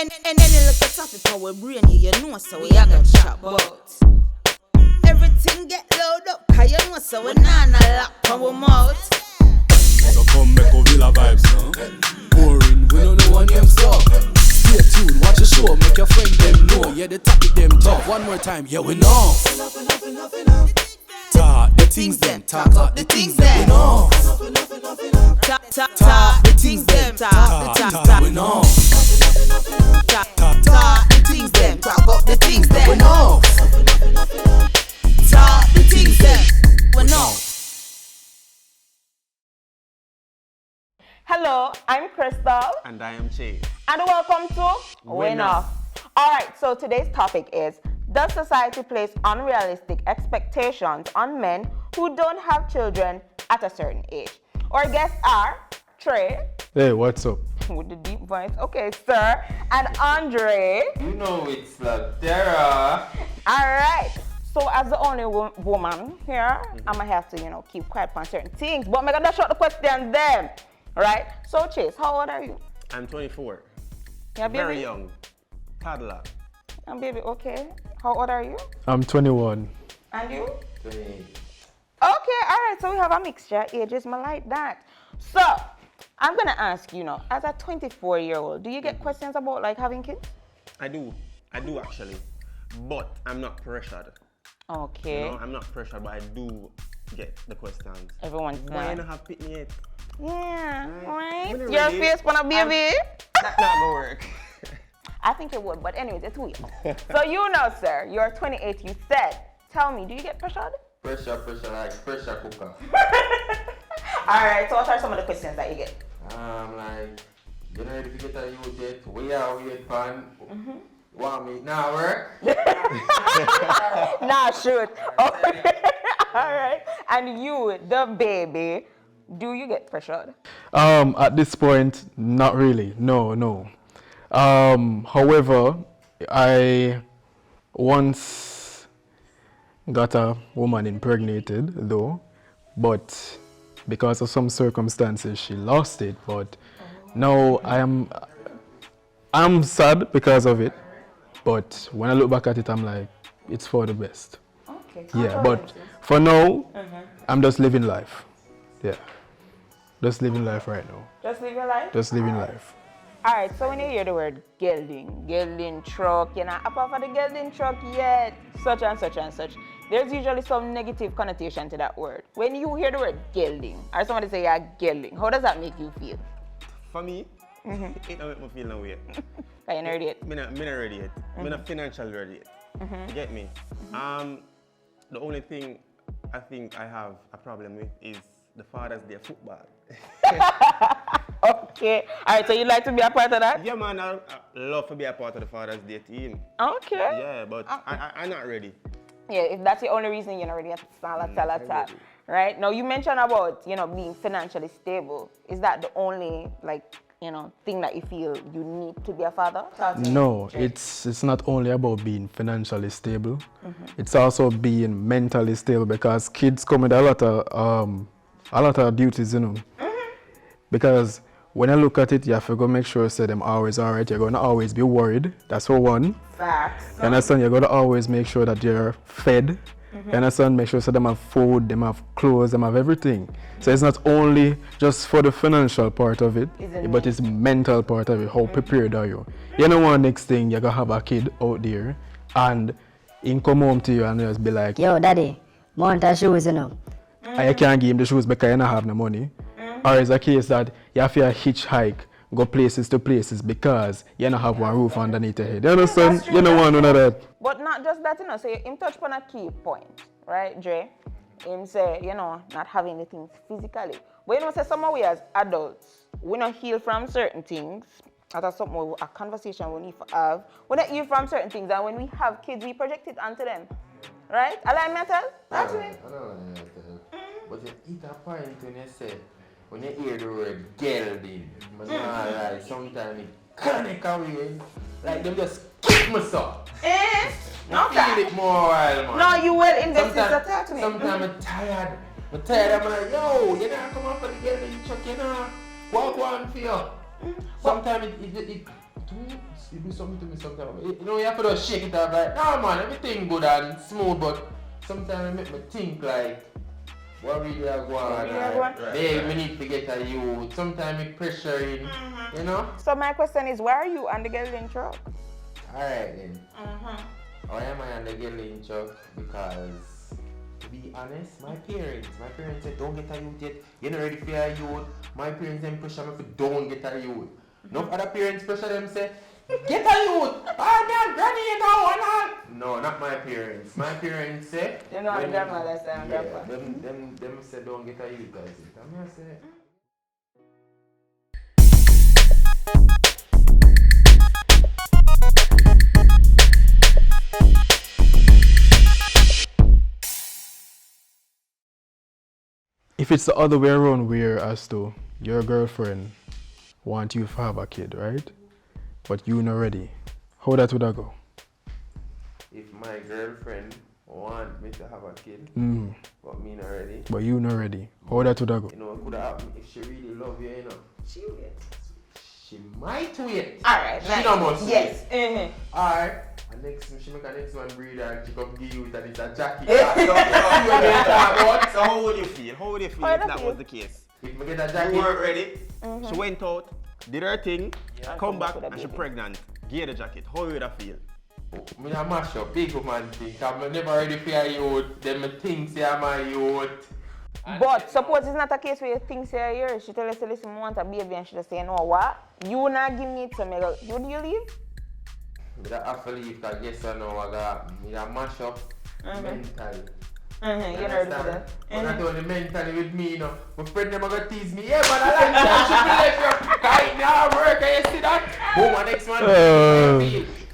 And then you look at topic our brain, you know so we are gonna chat about. Everything get load up, cause you know so we nah lock our mouth. So come make a villa vibes now. Boring, we don't know one name so. Stay tuned, watch the show, make your friend them know. Yeah, the topic them talk. One more time, yeah we know. Talk the things them, talk the things them. We know. Talk the things them, talk we know. Talk the things them, talk up the things them. We know. Talk the things them, we know. Hello, I'm Chrystal. And I am Traye. And welcome to Raynor. Alright, so today's topic is, does society place unrealistic expectations on men who don't have children at a certain age? Our guests are Traye. Hey, what's up? With the deep voice. Okay, sir. And Andre. You know it's like Dara. Alright. So as the only woman here, I'm gonna have to, keep quiet on certain things. But I'm gonna short the question then. Right? So Chase, how old are you? I'm 24. Yeah, baby? Very young. Toddler. And baby, okay. How old are you? I'm 21. And you? 28. Okay, alright, so we have a mixture, ages, I like that. So, I'm gonna ask you now, as a 24-year-old, do you get questions about like having kids? I do actually. But I'm not pressured. Okay. You know, I'm not pressured, but I do get the questions. Everyone's Why you not. not have pitney yet? Yeah, right? When you're Your ready, face wanna baby? That's not gonna work. I think it would, but anyways, it's weird. So you know, sir, you're 28, you said. Tell me, do you get pressured? Pressure, like pressure cooker. Alright, so what are some of the questions that you get? Like, you know, if you get a youth yet, we are weird fan. Want me now work? Nah, shoot. Okay. Alright. And you, the baby, do you get pressured? At this point, not really. No. However, I once got a woman impregnated though, but because of some circumstances she lost it. But now I'm sad because of it. But when I look back at it, I'm like, it's for the best. Okay. Yeah, but for now, I'm just living life. Yeah. Just living life right now. Just live your life? Just living life. Alright, so when you hear the word gelding truck, you're not apart for the gelding truck yet, such and such and such. There's usually some negative connotation to that word. When you hear the word gelding, or somebody say you're gelding, how does that make you feel? For me, it don't make me feel no way. Are you not ready yet? I'm not ready yet. I'm not financially ready yet. You get me? The only thing I think I have a problem with is the Father's Day football. Okay. Alright, so you'd like to be a part of that? Yeah, man, I love to be a part of the Father's Day team. Okay. Yeah, but I'm not ready. Yeah, if that's the only reason you're not ready, it's not at all. Right? Now, you mentioned about, being financially stable. Is that the only, thing that you feel you need to be a father? No, it's not only about being financially stable. It's also being mentally stable because kids come with a lot of duties, Because when I look at it, you have to go make sure them always all right. You're going to always be worried. That's for one. Facts. You understand? You're going to always make sure that you're fed. You understand? Make sure them have food, them have clothes, them have everything. So it's not only just for the financial part of it, but it's mental part of it. How prepared are you? You know what next thing, you're going to have a kid out there and he come home to you and just be like, yo, daddy, want a shoes, And you can't give him the shoes because you don't have no money. Or is a case that you have to hitchhike, go places to places because you don't have one roof underneath your head. You understand? You don't want none of that. But not just that, so him touch upon a key point, right, Dre? Him say, not having the things physically. But say some of we as adults, we not heal from certain things. That's something, a conversation we need to have. We not heal from certain things, and when we have kids, we project it onto them. Right? Align metal? That's me. I don't know. But you eat a point when you say, when you hear the word gelding, sometimes it can't away. Like them just kick me so. No, feel it more while, man. No, you will invest in the talk to me. Sometimes I'm tired. I'm like, yo, you know, come up for the gelding truck, What for you? Sometimes it You do something to me sometimes. You know, you have to just shake it up like, nah man, everything good and smooth, but sometimes it make me think like, what really I want? Hey, we need to get a youth. Sometimes it pressuring, you know? So my question is, why are you on the Gelding truck? Alright then. Why am I on the Gelding truck? Because, to be honest, my parents said, don't get a youth yet. You're not ready for a youth. My parents then pressure me for don't get a youth. No other parents pressure them say, get a youth! Oh, no, granny, you know, and all. No, not my parents. My parents say... You know, the grandmother say, grandpa. Them say, don't get a youth, I say. And I say... If it's the other way around, where as to your girlfriend want you to have a kid, right? But you not ready. How that would I go? If my girlfriend want me to have a kid, but me not ready. But you not ready. How that would I go? You know, it could have happened if she really love you, you know. She wait. She might wait. Alright, She don't must yes. wait. Alright. And she make a next one breed and she come give you it and it's a jacket. So how would you feel? How would you feel if that was the case? If I get a jacket. You weren't ready. She went out, did her thing, come back and she pregnant. Give her the jacket. How would you feel? Me a mash up, big woman think. I'm never ready for a youth. Then me think say I'm a youth. But suppose it's not a case where you think say yours. She tell you, say, listen, I want a baby, and she just say, you know what? You not give me it, so me go, you leave? Me da have to leave because guess I know I got me a mash up mentally. You know that. But not only mentally with me, you know. My friend them are gonna tease me. Yeah, man, I like that. She right now work, and you see that? Boom, my next one.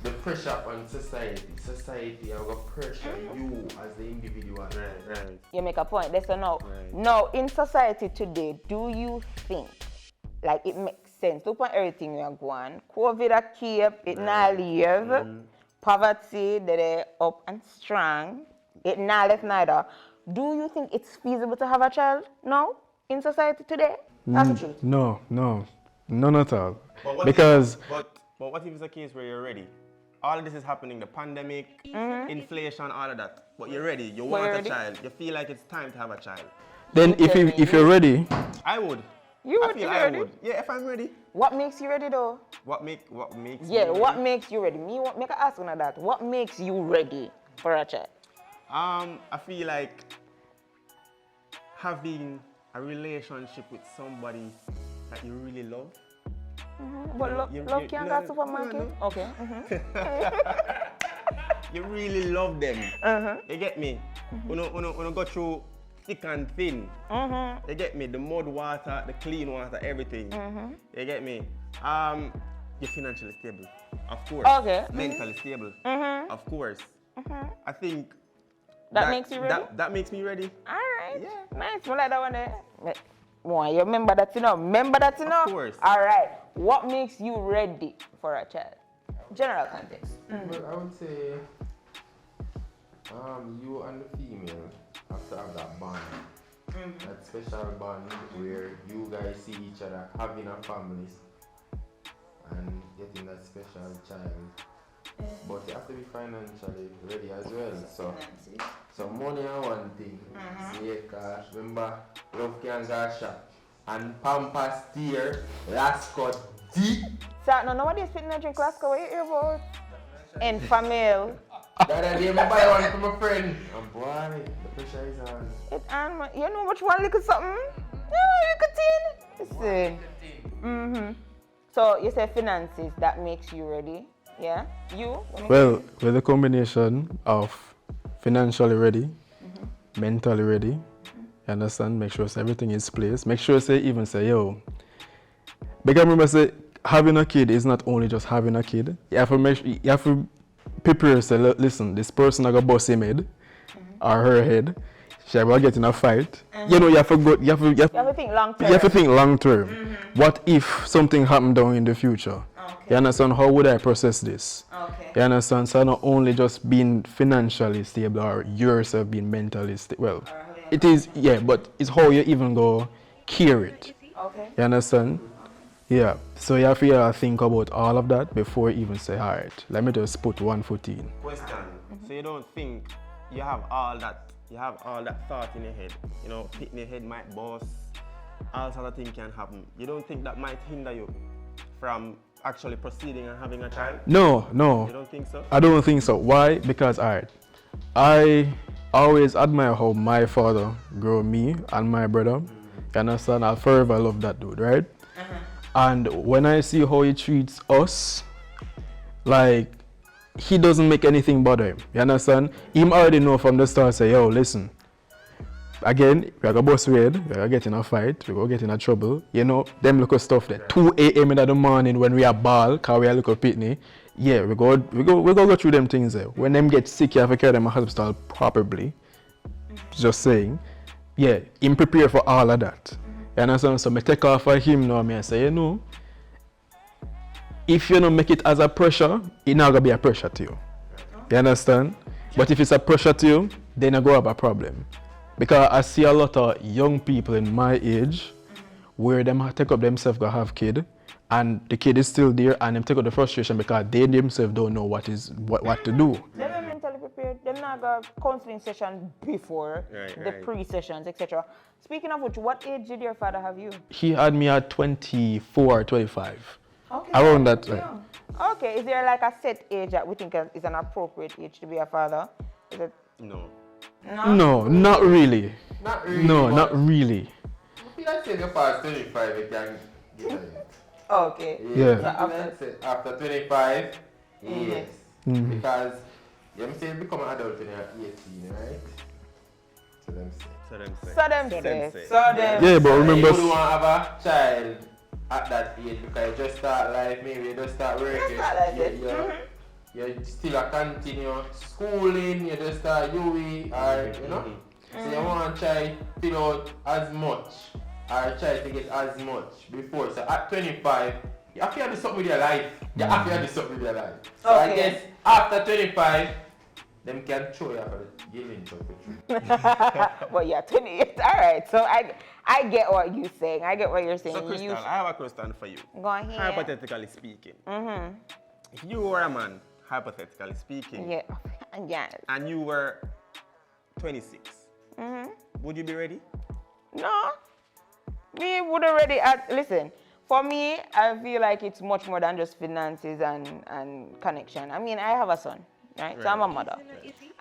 The pressure on society. Society, I'm gonna pressure you as the individual. Right. You make a point. That's a no. Now, in society today, do you think like it makes sense? Look at everything we are going. COVID a keep, it not leave. Poverty, they're up and strong. It not left neither. Do you think it's feasible to have a child now in society today? That's the truth. No, none at all. But what Because but what if it's a case where you're ready? All of this is happening, the pandemic, inflation, all of that. But you're ready, you want a child. You feel like it's time to have a child. then if you're ready, I would. You I would feel be I ready? would. Yeah, if I'm ready. What makes you ready though? What makes Yeah, me what ready? makes you ready? Make a ask on that. What makes you ready for a child? I feel like having a relationship with somebody that you really love. But love can't go supermarket? Okay. You really love them. You get me? When you go through thick and thin. You get me? The mud water, the clean water, everything. You get me? You're financially stable, of course. Okay. Mentally stable, of course. I think That makes you ready? That makes me ready. Alright. Yeah. Nice. I like that one there. Boy, you remember that, you know? Of course. Alright. What makes you ready for a child? General context. Well, I would say you and the female have to have that bond. That special bond where you guys see each other having a family and getting that special child. But you have to be financially ready as well. So money is one thing. Yeah, cause remember, love can go shop. And Pampas steer, last cut deep. So, no, nobody is fitting a drink last what you hear about? And family. That I didn't buy one for my friend. And boy, the pressure is on. You know which one little something? No, little thing. Listen. So, you say finances, that makes you ready. Yeah? You? well, with a combination of financially ready, mentally ready, you understand? Make sure everything is placed. Make sure even say, yo. Because remember, say, having a kid is not only just having a kid. You have to prepare yourself. Listen, this person I got bust him head or her head. She will get in a fight. You know, you have to think long term. You have to think long term. What if something happened down in the future? You understand? How would I process this? You understand? So not only just being financially stable or yourself being mentally stable. Well, it is, yeah, but it's how you even go care it. You understand? Yeah, so you have to think about all of that before you even say, all right, let me just put 1 foot in. Question. So you don't think you have all that thought in your head? You know, in your head might bust, all sort of things can happen. You don't think that might hinder you from actually proceeding and having a child? No. You don't think so? I don't think so. Why? Because, all right, I always admire how my father grew me and my brother. You understand? I forever love that dude, right? And when I see how he treats us, like, he doesn't make anything bother him. You understand? Him already know from the start, say, yo, listen, again, we're gonna bust red, we're gonna get in a fight, we're gonna get in a trouble. You know, them look of stuff there. 2 a.m. in the morning when we are ball, cause we are little pitney. Yeah, we go through them things there. When them get sick, you have to carry them to hospital properly. Just saying. Yeah, him prepare for all of that. You understand? So I take off for him now, I say, you know, if you don't make it as a pressure, it's not gonna be a pressure to you. You understand? But if it's a pressure to you, then I go have a problem. Because I see a lot of young people in my age where them take up themselves to have kid, and the kid is still there, and them take up the frustration because they themselves don't know what to do. Them are mentally prepared. Them not got counseling session before the pre-sessions, etc. Speaking of which, what age did your father have you? He had me at 24, 25. Okay. Around that. Okay, is there like a set age that we think is an appropriate age to be a father? Is it? No. No, not really. Not really. No, not really. If you say you're past 25, you can get it. Okay. Yeah. So after 25, yes. Because you say you become an adult when you're 18, right? So them say. Yeah, but remember. You don't want to have a child at that age because you just start life, maybe you just start working. You still continue schooling, you just start UE, or you know. So you want to try to fill out as much, or try to get as much before. So at 25, you have to do something with your life. So I guess after 25, them can throw you for the Gelding. Well, yeah, 28. All right. So I get what you're saying. So, Chrystal, I have a question for you. Go ahead. Hypothetically speaking, if you were a man, hypothetically speaking, and you were 26, would you be ready? No. Me would already. Listen, for me, I feel like it's much more than just finances and connection. I mean, I have a son. Right? So I'm a mother,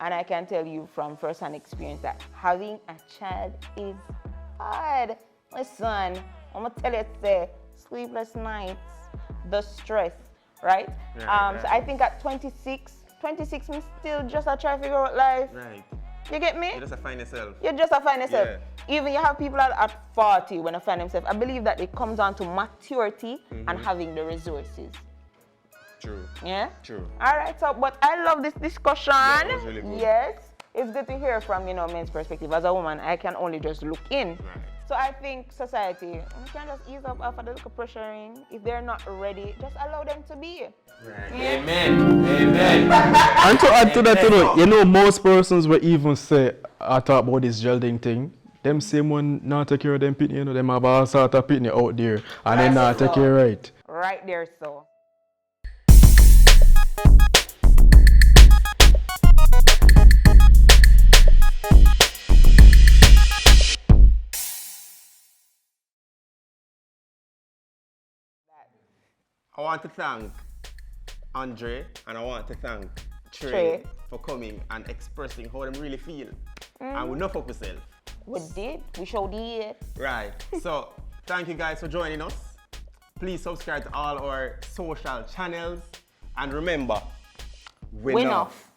and I can tell you from first-hand experience that having a child is hard. Listen, I'm gonna tell you, say, sleepless nights, the stress, right? So I think at 26, I'm still just trying to figure out life. Right. You get me? You just find yourself. Yeah. Even you have people at 40 when they find themselves. I believe that it comes down to maturity and having the resources. True. Yeah? True. All right, so, but I love this discussion. Yeah, it was really good. Yes. It's good to hear from, men's perspective. As a woman, I can only just look in. Right. So I think society, we can just ease up after the little pressuring. If they're not ready, just allow them to be. Right. Yeah. Amen. And to add to that, most persons will even say, I talk about this Gelding thing. Them same one not take care of them pitney, them have all sort of pitney out there, and they not take care right. Right there, so. I want to thank Andre and I want to thank Traye Traye for coming and expressing how them really feel. And we know for ourselves. We did. We showed it. Right. So thank you guys for joining us. Please subscribe to all our social channels. And remember, we're Win off.